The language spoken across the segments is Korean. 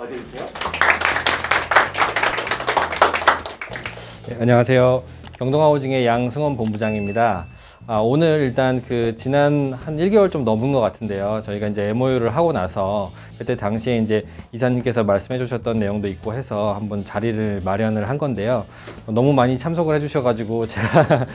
와주세요. 네, 안녕하세요. 경동하우징의 양승원 본부장입니다. 오늘 일단 지난 한 1개월 좀 넘은 것 같은데요. 저희가 이제 MOU를 하고 나서 그때 당시에 이제 이사님께서 말씀해 주셨던 내용도 있고 해서 한번 자리를 마련을 한 건데요. 너무 많이 참석을 해 주셔가지고 제가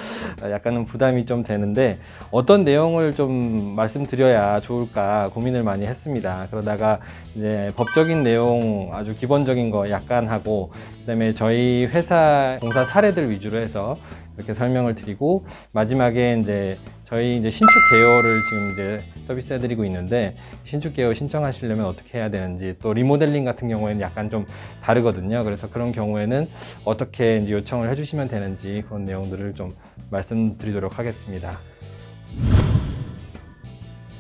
약간은 부담이 좀 되는데 어떤 내용을 좀 말씀드려야 좋을까 고민을 많이 했습니다. 그러다가 이제 법적인 내용 아주 기본적인 거 약간 하고 그다음에 저희 회사 공사 사례들 위주로 해서 이렇게 설명을 드리고 마지막에 이제 저희 이제 신축 개요를 지금 이제 서비스 해드리고 있는데 신축 개요 신청하시려면 어떻게 해야 되는지 또 리모델링 같은 경우에는 약간 좀 다르거든요. 그래서 그런 경우에는 어떻게 이제 요청을 해주시면 되는지 그런 내용들을 좀 말씀드리도록 하겠습니다.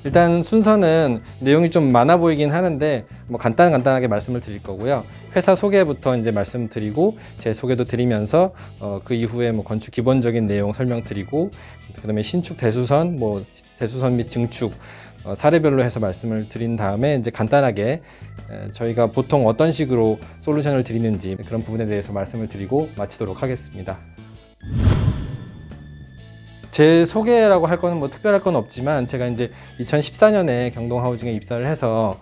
일단 순서는 내용이 좀 많아 보이긴 하는데 뭐 간단하게 말씀을 드릴 거고요. 회사 소개부터 이제 말씀드리고 제 소개도 드리면서 그 이후에 뭐 건축 기본적인 내용 설명드리고 그다음에 신축 대수선 뭐 대수선 및 증축 사례별로 해서 말씀을 드린 다음에 이제 간단하게 저희가 보통 어떤 식으로 솔루션을 드리는지 그런 부분에 대해서 말씀을 드리고 마치도록 하겠습니다. 제 소개라고 할 거는 뭐 특별할 건 없지만 제가 이제 2014년에 경동하우징에 입사를 해서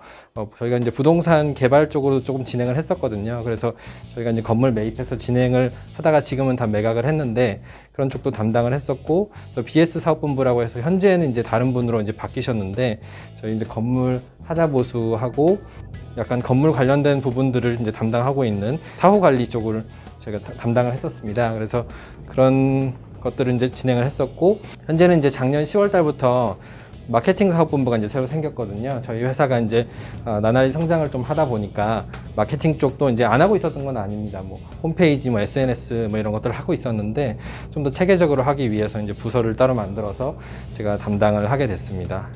저희가 이제 부동산 개발 쪽으로 조금 진행을 했었거든요. 그래서 저희가 이제 건물 매입해서 진행을 하다가 지금은 다 매각을 했는데 그런 쪽도 담당을 했었고 또 BS 사업본부라고 해서 현재는 이제 다른 분으로 이제 바뀌셨는데 저희 이제 건물 하자 보수하고 약간 건물 관련된 부분들을 이제 담당하고 있는 사후 관리 쪽을 제가 담당을 했었습니다. 그래서 그런 것들을 이제 진행을 했었고 현재는 이제 작년 10월 달부터 마케팅 사업본부가 이제 새로 생겼거든요. 저희 회사가 이제 나날이 성장을 좀 하다 보니까 마케팅 쪽도 이제 안 하고 있었던 건 아닙니다. 뭐 홈페이지, 뭐 SNS 뭐 이런 것들을 하고 있었는데 좀 더 체계적으로 하기 위해서 이제 부서를 따로 만들어서 제가 담당을 하게 됐습니다.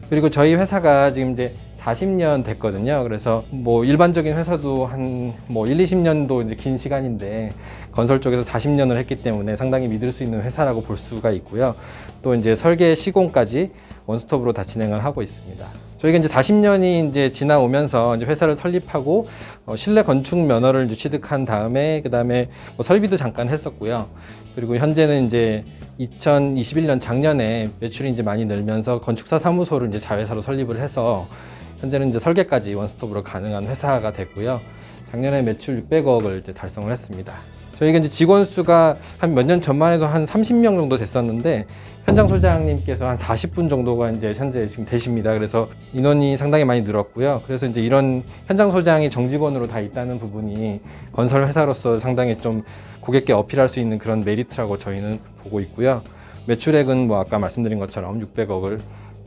그리고 저희 회사가 지금 이제 40년 됐거든요. 그래서 뭐 일반적인 회사도 한 뭐 1, 20년도 이제 긴 시간인데 건설 쪽에서 40년을 했기 때문에 상당히 믿을 수 있는 회사라고 볼 수가 있고요. 또 이제 설계 시공까지 원스톱으로 다 진행을 하고 있습니다. 저희가 이제 40년이 이제 지나오면서 이제 회사를 설립하고 실내 건축 면허를 이제 취득한 다음에 그다음에 뭐 설비도 잠깐 했었고요. 그리고 현재는 이제 2021년 작년에 매출이 이제 많이 늘면서 건축사 사무소를 이제 자회사로 설립을 해서 현재는 이제 설계까지 원스톱으로 가능한 회사가 됐고요. 작년에 매출 600억을 이제 달성을 했습니다. 저희가 이제 직원 수가 한 몇 년 전만 해도 한 30명 정도 됐었는데 현장 소장님께서 한 40분 정도가 이제 현재 지금 되십니다. 그래서 인원이 상당히 많이 늘었고요. 그래서 이제 이런 현장 소장이 정직원으로 다 있다는 부분이 건설 회사로서 상당히 좀 고객께 어필할 수 있는 그런 메리트라고 저희는 보고 있고요. 매출액은 뭐 아까 말씀드린 것처럼 600억을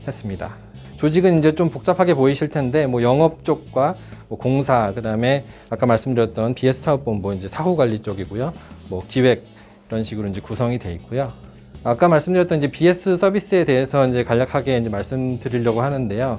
했습니다. 조직은 이제 좀 복잡하게 보이실 텐데 뭐 영업 쪽과 뭐 공사 그다음에 아까 말씀드렸던 BS 사업본부 이제 사후 관리 쪽이고요. 뭐 기획 이런 식으로 이제 구성이 돼 있고요. 아까 말씀드렸던 이제 BS 서비스에 대해서 이제 간략하게 이제 말씀드리려고 하는데요.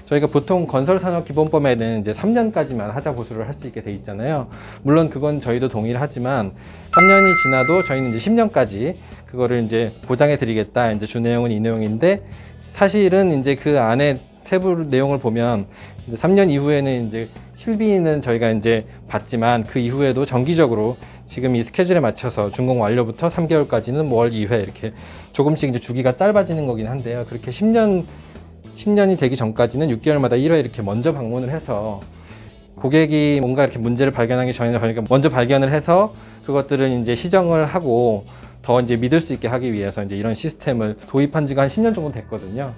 저희가 보통 건설산업기본법에는 이제 3년까지만 하자 보수를 할 수 있게 돼 있잖아요. 물론 그건 저희도 동의를 하지만 3년이 지나도 저희는 이제 10년까지 그거를 이제 보장해 드리겠다. 이제 주 내용은 이 내용인데 사실은 이제 그 안에 세부 내용을 보면 이제 3년 이후에는 이제 실비는 저희가 이제 받지만 그 이후에도 정기적으로 지금 이 스케줄에 맞춰서 준공 완료부터 3개월까지는 뭐 월 2회 이렇게 조금씩 이제 주기가 짧아지는 거긴 한데요. 그렇게 10년이 되기 전까지는 6개월마다 1회 이렇게 먼저 방문을 해서 고객이 뭔가 이렇게 문제를 발견하기 전에 저희가 먼저 발견을 해서 그것들을 이제 시정을 하고 더 이제 믿을 수 있게 하기 위해서 이제 이런 시스템을 도입한 지가 한 10년 정도 됐거든요.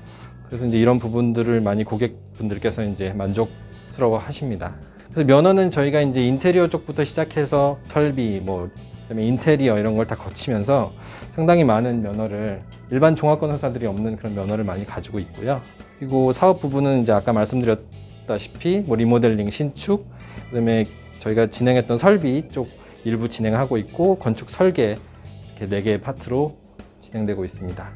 그래서 이제 이런 부분들을 많이 고객분들께서 이제 만족스러워 하십니다. 그래서 면허는 저희가 이제 인테리어 쪽부터 시작해서 설비, 뭐, 그다음에 인테리어 이런 걸 다 거치면서 상당히 많은 면허를 일반 종합건설사들이 없는 그런 면허를 많이 가지고 있고요. 그리고 사업 부분은 이제 아까 말씀드렸다시피 뭐 리모델링, 신축, 그다음에 저희가 진행했던 설비 쪽 일부 진행하고 있고 건축 설계 이렇게 4개의 파트로 진행되고 있습니다.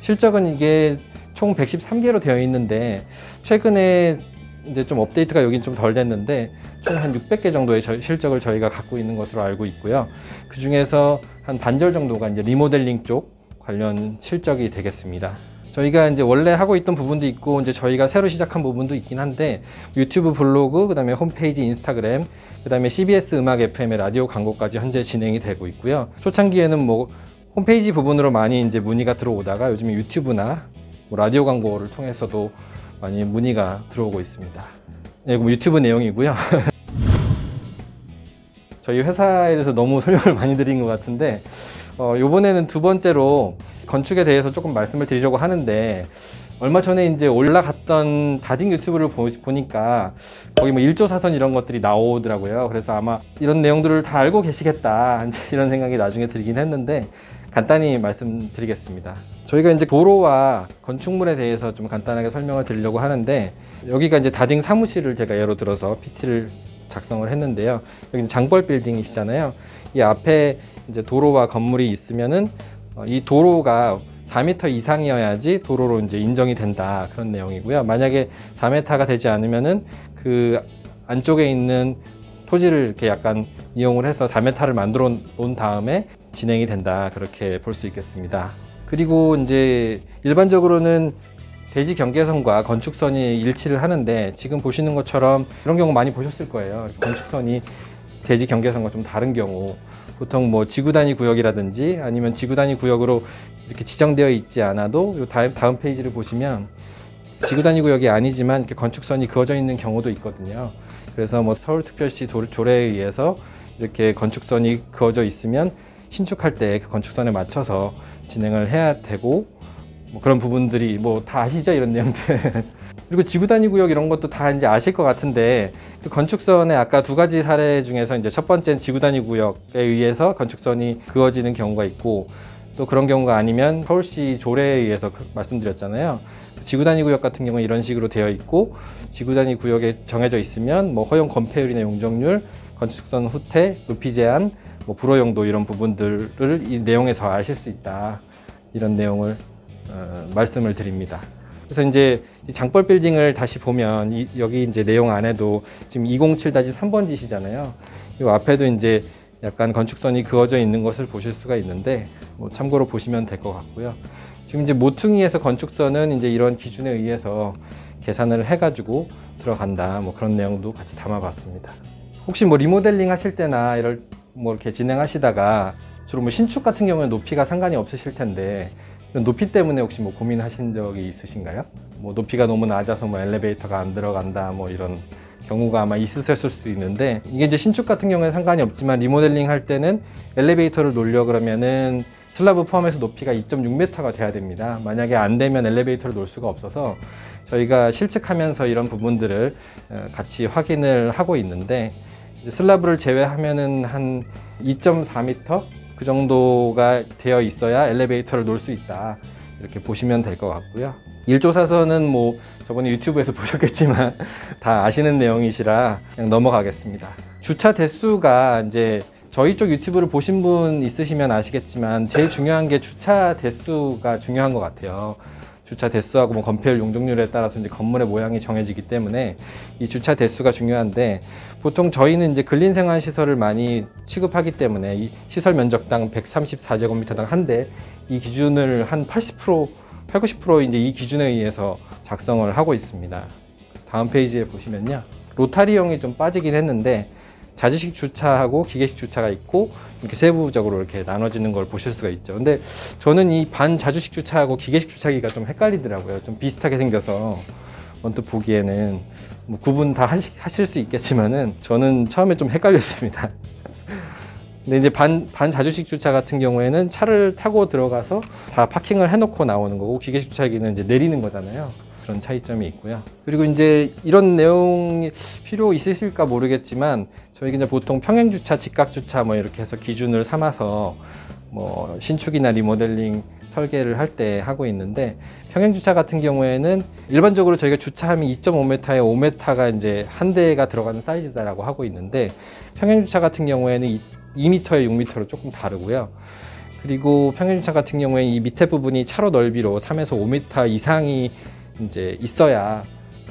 실적은 이게 총 113개로 되어 있는데 최근에 이제 좀 업데이트가 여긴 좀 덜 됐는데 총 한 600개 정도의 실적을 저희가 갖고 있는 것으로 알고 있고요. 그 중에서 한 반절 정도가 이제 리모델링 쪽 관련 실적이 되겠습니다. 저희가 이제 원래 하고 있던 부분도 있고 이제 저희가 새로 시작한 부분도 있긴 한데 유튜브 블로그, 그다음에 홈페이지, 인스타그램, 그다음에 CBS 음악 FM의 라디오 광고까지 현재 진행이 되고 있고요. 초창기에는 뭐 홈페이지 부분으로 많이 이제 문의가 들어오다가 요즘에 유튜브나 뭐 라디오 광고를 통해서도 많이 문의가 들어오고 있습니다. 네, 뭐 유튜브 내용이고요. 저희 회사에 대해서 너무 설명을 많이 드린 것 같은데 요번에는 두 번째로 건축에 대해서 조금 말씀을 드리려고 하는데 얼마 전에 이제 올라갔던 다딩 유튜브를 보니까 거기 뭐 1조 사선 이런 것들이 나오더라고요. 그래서 아마 이런 내용들을 다 알고 계시겠다 이런 생각이 나중에 들긴 했는데 간단히 말씀드리겠습니다. 저희가 이제 도로와 건축물에 대해서 좀 간단하게 설명을 드리려고 하는데 여기가 이제 다딩 사무실을 제가 예로 들어서 PT를 작성을 했는데요. 여기는 장벌 빌딩이시잖아요. 이 앞에 이제 도로와 건물이 있으면은 이 도로가 4m 이상이어야지 도로로 이제 인정이 된다, 그런 내용이고요. 만약에 4m가 되지 않으면은 그 안쪽에 있는 토지를 이렇게 약간 이용을 해서 4m를 만들어 놓은 다음에 진행이 된다, 그렇게 볼 수 있겠습니다. 그리고 이제 일반적으로는 대지 경계선과 건축선이 일치를 하는데 지금 보시는 것처럼 이런 경우 많이 보셨을 거예요. 건축선이 대지 경계선과 좀 다른 경우, 보통 뭐 지구 단위 구역이라든지 아니면 지구 단위 구역으로 이렇게 지정되어 있지 않아도 요 다음 페이지를 보시면 지구 단위 구역이 아니지만 이렇게 건축선이 그어져 있는 경우도 있거든요. 그래서 뭐 서울특별시 조례에 의해서 이렇게 건축선이 그어져 있으면 신축할 때 그 건축선에 맞춰서 진행을 해야 되고, 뭐 그런 부분들이 뭐 다 아시죠, 이런 내용들. 그리고 지구 단위 구역 이런 것도 다 이제 아실 것 같은데, 그 건축선의 아까 두 가지 사례 중에서 이제 첫 번째는 지구 단위 구역에 의해서 건축선이 그어지는 경우가 있고, 또 그런 경우가 아니면 서울시 조례에 의해서 말씀드렸잖아요. 지구 단위 구역 같은 경우는 이런 식으로 되어 있고, 지구 단위 구역에 정해져 있으면 뭐 허용 건폐율이나 용적률, 건축선 후퇴, 높이 제한, 뭐 불허 용도, 이런 부분들을 이 내용에서 아실 수 있다, 이런 내용을 말씀을 드립니다. 그래서 이제 이 장벌 빌딩을 다시 보면 여기 이제 내용 안에도 지금 207-3번지시잖아요. 이 앞에도 이제 약간 건축선이 그어져 있는 것을 보실 수가 있는데 뭐 참고로 보시면 될 것 같고요. 지금 이제 모퉁이에서 건축선은 이제 이런 기준에 의해서 계산을 해가지고 들어간다, 뭐 그런 내용도 같이 담아봤습니다. 혹시 뭐 리모델링 하실 때나 뭐 이렇게 진행하시다가 주로 뭐 신축 같은 경우는 높이가 상관이 없으실 텐데 이런 높이 때문에 혹시 뭐 고민하신 적이 있으신가요? 뭐 높이가 너무 낮아서 뭐 엘리베이터가 안 들어간다, 뭐 이런 경우가 아마 있으셨을 수 있는데, 이게 이제 신축 같은 경우에는 상관이 없지만 리모델링 할 때는 엘리베이터를 놓으려 그러면은 슬라브 포함해서 높이가 2.6m가 돼야 됩니다. 만약에 안 되면 엘리베이터를 놓을 수가 없어서 저희가 실측하면서 이런 부분들을 같이 확인을 하고 있는데, 슬라브를 제외하면은 한 2.4m 그 정도가 되어 있어야 엘리베이터를 놓을 수 있다, 이렇게 보시면 될 것 같고요. 1조 사선은 뭐 저번에 유튜브에서 보셨겠지만 다 아시는 내용이시라 그냥 넘어가겠습니다. 주차 대수가 이제 저희 쪽 유튜브를 보신 분 있으시면 아시겠지만 제일 중요한 게 주차 대수가 중요한 것 같아요. 주차 대수하고 뭐 건폐율, 용적률에 따라서 이제 건물의 모양이 정해지기 때문에 이 주차 대수가 중요한데, 보통 저희는 이제 근린생활 시설을 많이 취급하기 때문에 이 시설 면적당 134제곱미터당 한 대, 이 기준을 한 80%, 80-90% 이제 이 기준에 의해서 작성을 하고 있습니다. 다음 페이지에 보시면요, 로타리형이 좀 빠지긴 했는데 자주식 주차하고 기계식 주차가 있고 이렇게 세부적으로 이렇게 나눠지는 걸 보실 수가 있죠. 근데 저는 이 반자주식 주차하고 기계식 주차기가 좀 헷갈리더라고요. 좀 비슷하게 생겨서 언뜻 보기에는 뭐 구분 다 하실 수 있겠지만은 저는 처음에 좀 헷갈렸습니다. 근데 이제 반자주식 주차 같은 경우에는 차를 타고 들어가서 다 파킹을 해놓고 나오는 거고, 기계식 주차기는 이제 내리는 거잖아요. 그런 차이점이 있고요. 그리고 이제 이런 내용이 필요 있으실까 모르겠지만 저희가 이제 보통 평행주차, 직각주차 뭐 이렇게 해서 기준을 삼아서 뭐 신축이나 리모델링 설계를 할 때 하고 있는데, 평행주차 같은 경우에는 일반적으로 저희가 주차하면 2.5m에 5m가 이제 한 대가 들어가는 사이즈다라고 하고 있는데, 평행주차 같은 경우에는 2m에 6m로 조금 다르고요. 그리고 평행주차 같은 경우에 이 밑에 부분이 차로 넓이로 3에서 5m 이상이 이제 있어야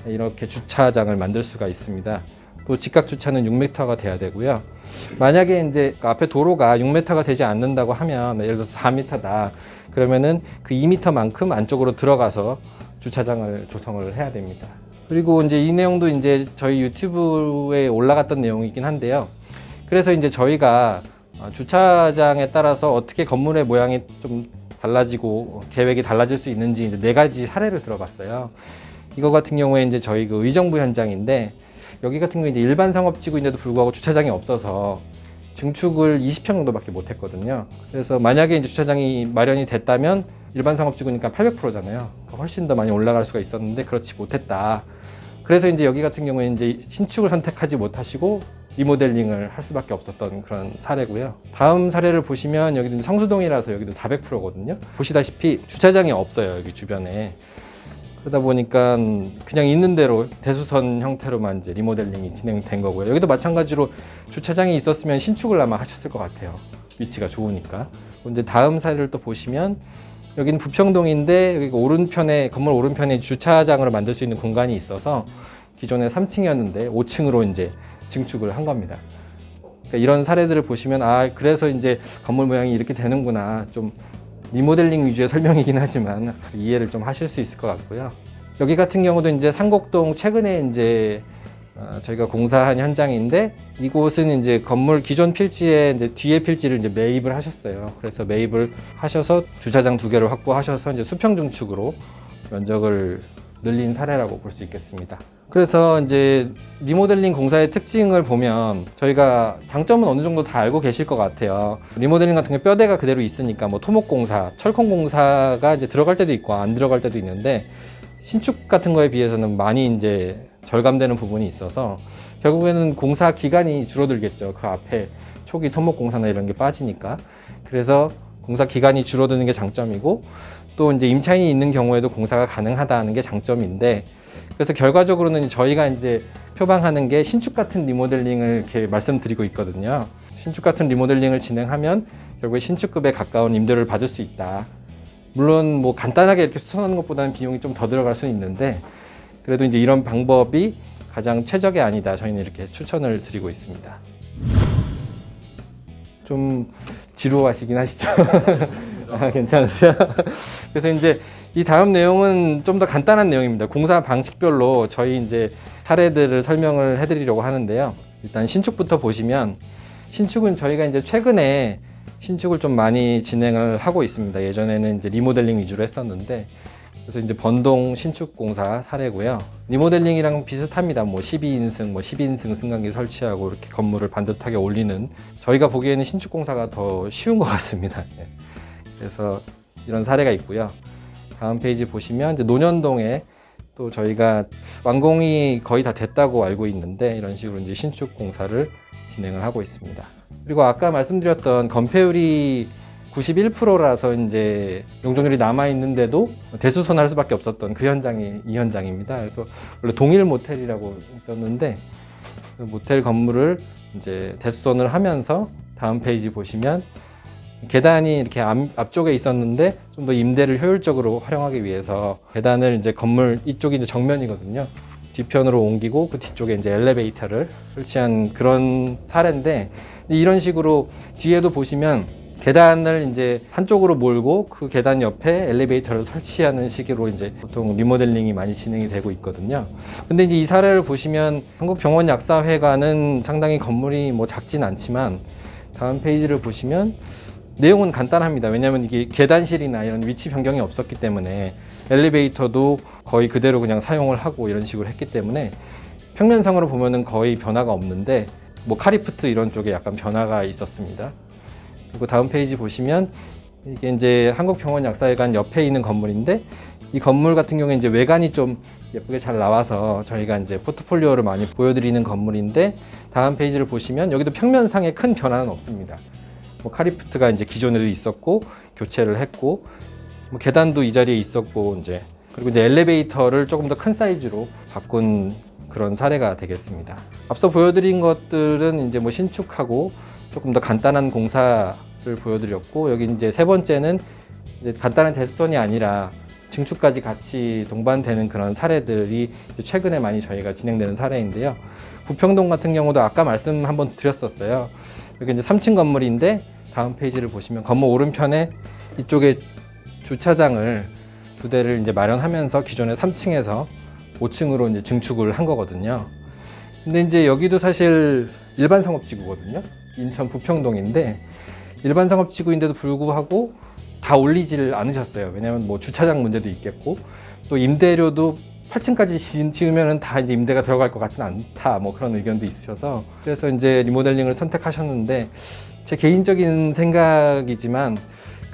이렇게 주차장을 만들 수가 있습니다. 또 직각 주차는 6m가 돼야 되고요. 만약에 이제 앞에 도로가 6m가 되지 않는다고 하면, 예를 들어서 4m다. 그러면은 그 2m만큼 안쪽으로 들어가서 주차장을 조성을 해야 됩니다. 그리고 이제 이 내용도 이제 저희 유튜브에 올라갔던 내용이긴 한데요. 그래서 이제 저희가 주차장에 따라서 어떻게 건물의 모양이 좀 달라지고 계획이 달라질 수 있는지 이제 4가지 사례를 들어봤어요. 이거 같은 경우에 이제 저희 그 의정부 현장인데, 여기 같은 경우에 이제 일반 상업지구인데도 불구하고 주차장이 없어서 증축을 20평 정도밖에 못 했거든요. 그래서 만약에 이제 주차장이 마련이 됐다면 일반 상업지구니까 800%잖아요. 훨씬 더 많이 올라갈 수가 있었는데 그렇지 못했다. 그래서 이제 여기 같은 경우에 이제 신축을 선택하지 못하시고 리모델링을 할 수밖에 없었던 그런 사례고요. 다음 사례를 보시면 여기도 성수동이라서 여기도 400%거든요. 보시다시피 주차장이 없어요, 여기 주변에. 그러다 보니까 그냥 있는 대로 대수선 형태로만 이제 리모델링이 진행된 거고요. 여기도 마찬가지로 주차장이 있었으면 신축을 아마 하셨을 것 같아요. 위치가 좋으니까. 근데 다음 사례를 또 보시면 여기는 부평동인데 여기 오른편에, 건물 오른편에 주차장으로 만들 수 있는 공간이 있어서 기존에 3층이었는데 5층으로 이제 증축을 한 겁니다. 그러니까 이런 사례들을 보시면 그래서 이제 건물 모양이 이렇게 되는구나, 좀 리모델링 위주의 설명이긴 하지만 이해를 좀 하실 수 있을 것 같고요. 여기 같은 경우도 이제 상곡동 최근에 이제 저희가 공사한 현장인데, 이곳은 이제 건물 기존 필지에 이제 뒤에 필지를 이제 매입을 하셨어요. 그래서 매입을 하셔서 주차장 2개를 확보하셔서 이제 수평 증축으로 면적을 늘린 사례라고 볼 수 있겠습니다. 그래서 이제 리모델링 공사의 특징을 보면 저희가 장점은 어느 정도 다 알고 계실 것 같아요. 리모델링 같은 게 뼈대가 그대로 있으니까 뭐 토목공사, 철콘공사가 이제 들어갈 때도 있고 안 들어갈 때도 있는데, 신축 같은 거에 비해서는 많이 이제 절감되는 부분이 있어서 결국에는 공사 기간이 줄어들겠죠. 그 앞에 초기 토목공사나 이런 게 빠지니까. 그래서 공사 기간이 줄어드는 게 장점이고, 또 이제 임차인이 있는 경우에도 공사가 가능하다는 게 장점인데, 그래서 결과적으로는 저희가 이제 표방하는 게 신축 같은 리모델링을 이렇게 말씀드리고 있거든요. 신축 같은 리모델링을 진행하면 결국에 신축급에 가까운 임대료를 받을 수 있다. 물론 뭐 간단하게 이렇게 수선하는 것보다는 비용이 좀 더 들어갈 수는 있는데, 그래도 이제 이런 방법이 가장 최적의 안이다. 저희는 이렇게 추천을 드리고 있습니다. 좀 지루하시긴 하시죠? 괜찮으세요? 그래서 이제 이 다음 내용은 좀 더 간단한 내용입니다. 공사 방식별로 저희 이제 사례들을 설명을 해드리려고 하는데요. 일단 신축부터 보시면, 신축은 저희가 이제 최근에 신축을 좀 많이 진행을 하고 있습니다. 예전에는 이제 리모델링 위주로 했었는데, 그래서 이제 번동 신축 공사 사례고요. 리모델링이랑 비슷합니다. 뭐 12인승, 뭐 10인승 승강기 설치하고 이렇게 건물을 반듯하게 올리는, 저희가 보기에는 신축 공사가 더 쉬운 것 같습니다. 그래서 이런 사례가 있고요. 다음 페이지 보시면 이제 논현동에 또 저희가 완공이 거의 다 됐다고 알고 있는데, 이런 식으로 이제 신축 공사를 진행을 하고 있습니다. 그리고 아까 말씀드렸던 건폐율이 91%라서 이제 용적률이 남아 있는데도 대수선할 수밖에 없었던 그 현장이 이 현장입니다. 그래서 원래 동일 모텔이라고 있었는데, 그 모텔 건물을 이제 대수선을 하면서 다음 페이지 보시면 계단이 이렇게 앞쪽에 있었는데 좀 더 임대를 효율적으로 활용하기 위해서 계단을 이제 건물 이쪽이 이제 정면이거든요. 뒤편으로 옮기고 그 뒤쪽에 이제 엘리베이터를 설치한 그런 사례인데, 이런 식으로 뒤에도 보시면 계단을 이제 한쪽으로 몰고 그 계단 옆에 엘리베이터를 설치하는 식으로 이제 보통 리모델링이 많이 진행이 되고 있거든요. 근데 이제 이 사례를 보시면 한국병원약사회관은 상당히 건물이 뭐 작진 않지만, 다음 페이지를 보시면 내용은 간단합니다. 왜냐하면 이게 계단실이나 이런 위치 변경이 없었기 때문에 엘리베이터도 거의 그대로 그냥 사용을 하고 이런 식으로 했기 때문에 평면상으로 보면은 거의 변화가 없는데, 뭐 카리프트 이런 쪽에 약간 변화가 있었습니다. 그리고 다음 페이지 보시면 이게 이제 한국병원약사회관 옆에 있는 건물인데, 이 건물 같은 경우에 이제 외관이 좀 예쁘게 잘 나와서 저희가 이제 포트폴리오를 많이 보여드리는 건물인데, 다음 페이지를 보시면 여기도 평면상에 큰 변화는 없습니다. 뭐 카리프트가 이제 기존에도 있었고 교체를 했고, 뭐 계단도 이 자리에 있었고, 이제 그리고 이제 엘리베이터를 조금 더 큰 사이즈로 바꾼 그런 사례가 되겠습니다. 앞서 보여드린 것들은 이제 뭐 신축하고 조금 더 간단한 공사를 보여드렸고, 여기 이제 세 번째는 이제 간단한 대수선이 아니라 증축까지 같이 동반되는 그런 사례들이 최근에 많이 저희가 진행되는 사례인데요. 부평동 같은 경우도 아까 말씀 한번 드렸었어요. 여기 이제 3층 건물인데 다음 페이지를 보시면 건물 오른편에 이쪽에 주차장을 2대를 이제 마련하면서 기존의 3층에서 5층으로 이제 증축을 한 거거든요. 근데 이제 여기도 사실 일반 상업지구거든요. 인천 부평동인데 일반 상업지구인데도 불구하고 다 올리지를 않으셨어요. 왜냐하면 뭐 주차장 문제도 있겠고 또 임대료도 8층까지 지으면은 다 이제 임대가 들어갈 것 같지는 않다, 뭐 그런 의견도 있으셔서 그래서 이제 리모델링을 선택하셨는데 제 개인적인 생각이지만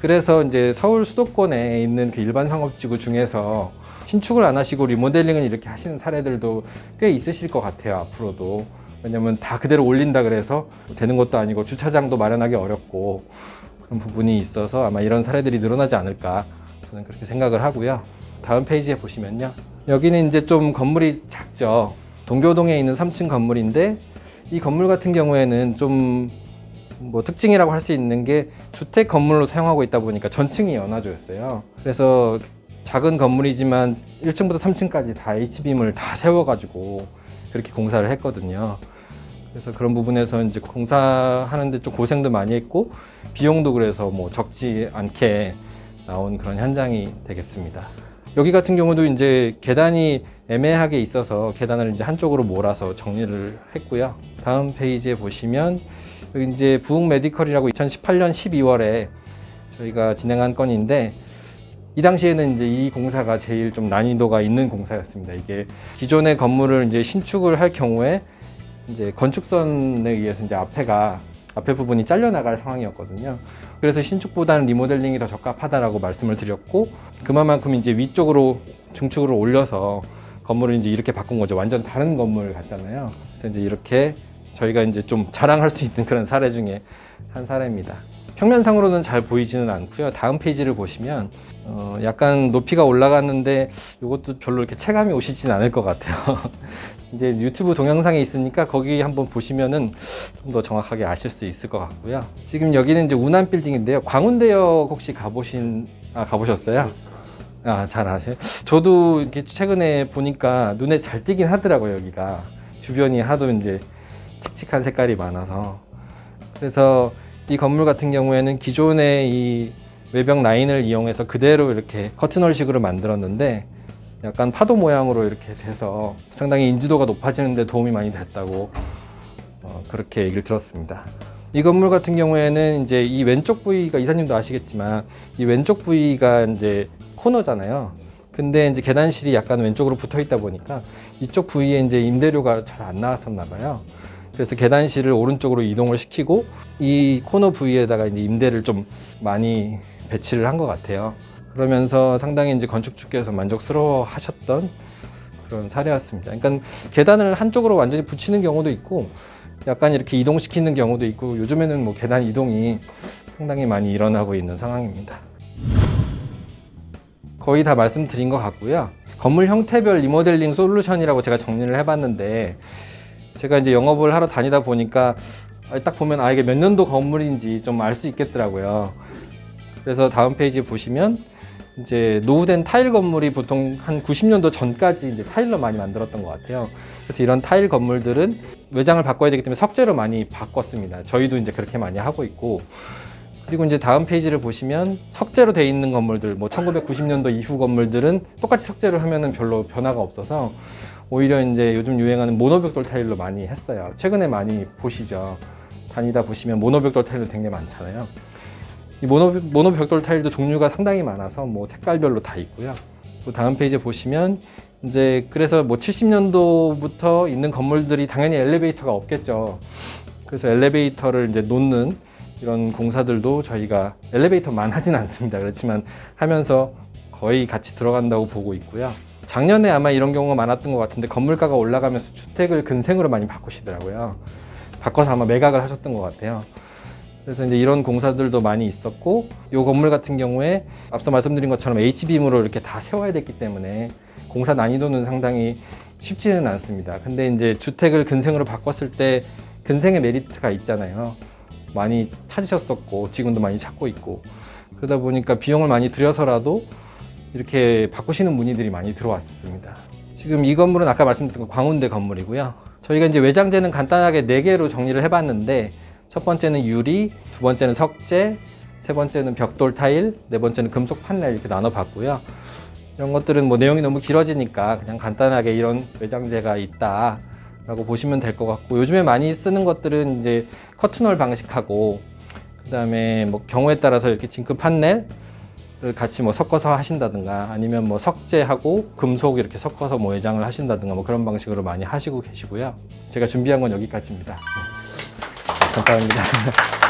그래서 이제 서울 수도권에 있는 그 일반 상업지구 중에서 신축을 안 하시고 리모델링을 이렇게 하시는 사례들도 꽤 있으실 것 같아요, 앞으로도. 왜냐면 다 그대로 올린다 그래서 되는 것도 아니고 주차장도 마련하기 어렵고 그런 부분이 있어서 아마 이런 사례들이 늘어나지 않을까 저는 그렇게 생각을 하고요. 다음 페이지에 보시면요. 여기는 이제 좀 건물이 작죠. 동교동에 있는 3층 건물인데 이 건물 같은 경우에는 좀 뭐 특징이라고 할 수 있는 게 주택 건물로 사용하고 있다 보니까 전층이 연화조였어요. 그래서 작은 건물이지만 1층부터 3층까지 다 H빔을 다 세워가지고 그렇게 공사를 했거든요. 그래서 그런 부분에서 이제 공사하는데 좀 고생도 많이 했고 비용도 그래서 뭐 적지 않게 나온 그런 현장이 되겠습니다. 여기 같은 경우도 이제 계단이 애매하게 있어서 계단을 이제 한쪽으로 몰아서 정리를 했고요. 다음 페이지에 보시면 여기 이제 부흥 메디컬이라고 2018년 12월에 저희가 진행한 건인데 이 당시에는 이제 이 공사가 제일 좀 난이도가 있는 공사였습니다. 이게 기존의 건물을 이제 신축을 할 경우에 이제 건축선에 의해서 이제 앞에 부분이 잘려나갈 상황이었거든요. 그래서 신축보다는 리모델링이 더 적합하다라고 말씀을 드렸고 그만큼 이제 위쪽으로 중축으로 올려서 건물을 이제 이렇게 바꾼 거죠. 완전 다른 건물 같잖아요. 그래서 이제 이렇게 저희가 이제 좀 자랑할 수 있는 그런 사례 중에 한 사례입니다. 평면상으로는 잘 보이지는 않고요. 다음 페이지를 보시면 약간 높이가 올라갔는데 이것도 별로 이렇게 체감이 오시진 않을 것 같아요. 이제 유튜브 동영상에 있으니까 거기 한번 보시면은 좀 더 정확하게 아실 수 있을 것 같고요. 지금 여기는 이제 운암 빌딩인데요. 광운대역 혹시 가보셨어요? 잘 아세요? 저도 이렇게 최근에 보니까 눈에 잘 띄긴 하더라고요. 여기가 주변이 하도 이제 칙칙한 색깔이 많아서. 그래서 이 건물 같은 경우에는 기존의 이 외벽 라인을 이용해서 그대로 이렇게 커튼홀식으로 만들었는데 약간 파도 모양으로 이렇게 돼서 상당히 인지도가 높아지는 데 도움이 많이 됐다고 그렇게 얘기를 들었습니다. 이 건물 같은 경우에는 이제 이 왼쪽 부위가 이사님도 아시겠지만 이 왼쪽 부위가 이제 코너잖아요. 근데 이제 계단실이 약간 왼쪽으로 붙어 있다 보니까 이쪽 부위에 이제 임대료가 잘 안 나왔었나 봐요. 그래서 계단실을 오른쪽으로 이동을 시키고 이 코너 부위에다가 이제 임대를 좀 많이 배치를 한 것 같아요. 그러면서 상당히 이제 건축주께서 만족스러워 하셨던 그런 사례였습니다. 그러니까 계단을 한쪽으로 완전히 붙이는 경우도 있고 약간 이렇게 이동시키는 경우도 있고 요즘에는 뭐 계단 이동이 상당히 많이 일어나고 있는 상황입니다. 거의 다 말씀드린 것 같고요. 건물 형태별 리모델링 솔루션이라고 제가 정리를 해봤는데 제가 이제 영업을 하러 다니다 보니까 딱 보면 이게 몇 년도 건물인지 좀 알 수 있겠더라고요. 그래서 다음 페이지 보시면 이제 노후된 타일 건물이 보통 한 90년도 전까지 이제 타일로 많이 만들었던 것 같아요. 그래서 이런 타일 건물들은 외장을 바꿔야 되기 때문에 석재로 많이 바꿨습니다. 저희도 이제 그렇게 많이 하고 있고 그리고 이제 다음 페이지를 보시면 석재로 돼 있는 건물들, 뭐 1990년도 이후 건물들은 똑같이 석재로 하면은 별로 변화가 없어서 오히려 이제 요즘 유행하는 모노벽돌 타일로 많이 했어요. 최근에 많이 보시죠. 다니다 보시면 모노벽돌 타일도 굉장히 많잖아요. 이 모노벽돌 타일도 종류가 상당히 많아서 뭐 색깔별로 다 있고요. 또 다음 페이지에 보시면 이제 그래서 뭐 70년도부터 있는 건물들이 당연히 엘리베이터가 없겠죠. 그래서 엘리베이터를 이제 놓는 이런 공사들도 저희가 엘리베이터만 하진 않습니다. 그렇지만 하면서 거의 같이 들어간다고 보고 있고요. 작년에 아마 이런 경우가 많았던 것 같은데 건물가가 올라가면서 주택을 근생으로 많이 바꾸시더라고요. 바꿔서 아마 매각을 하셨던 것 같아요. 그래서 이제 이런 공사들도 많이 있었고 이 건물 같은 경우에 앞서 말씀드린 것처럼 H빔으로 이렇게 다 세워야 됐기 때문에 공사 난이도는 상당히 쉽지는 않습니다. 근데 이제 주택을 근생으로 바꿨을 때 근생의 메리트가 있잖아요. 많이 찾으셨었고 지금도 많이 찾고 있고 그러다 보니까 비용을 많이 들여서라도 이렇게 바꾸시는 문의들이 많이 들어왔었습니다. 지금 이 건물은 아까 말씀드린 광운대 건물이고요. 저희가 이제 외장재는 간단하게 4개로 정리를 해봤는데, 첫 번째는 유리, 두 번째는 석재, 세 번째는 벽돌 타일, 네 번째는 금속 판넬 이렇게 나눠봤고요. 이런 것들은 뭐 내용이 너무 길어지니까 그냥 간단하게 이런 외장재가 있다라고 보시면 될 것 같고, 요즘에 많이 쓰는 것들은 이제 커튼홀 방식하고, 그다음에 뭐 경우에 따라서 이렇게 징크 판넬을 같이 뭐 섞어서 하신다든가, 아니면 뭐 석재하고 금속 이렇게 섞어서 뭐 외장을 하신다든가, 뭐 그런 방식으로 많이 하시고 계시고요. 제가 준비한 건 여기까지입니다. 네. 감사합니다.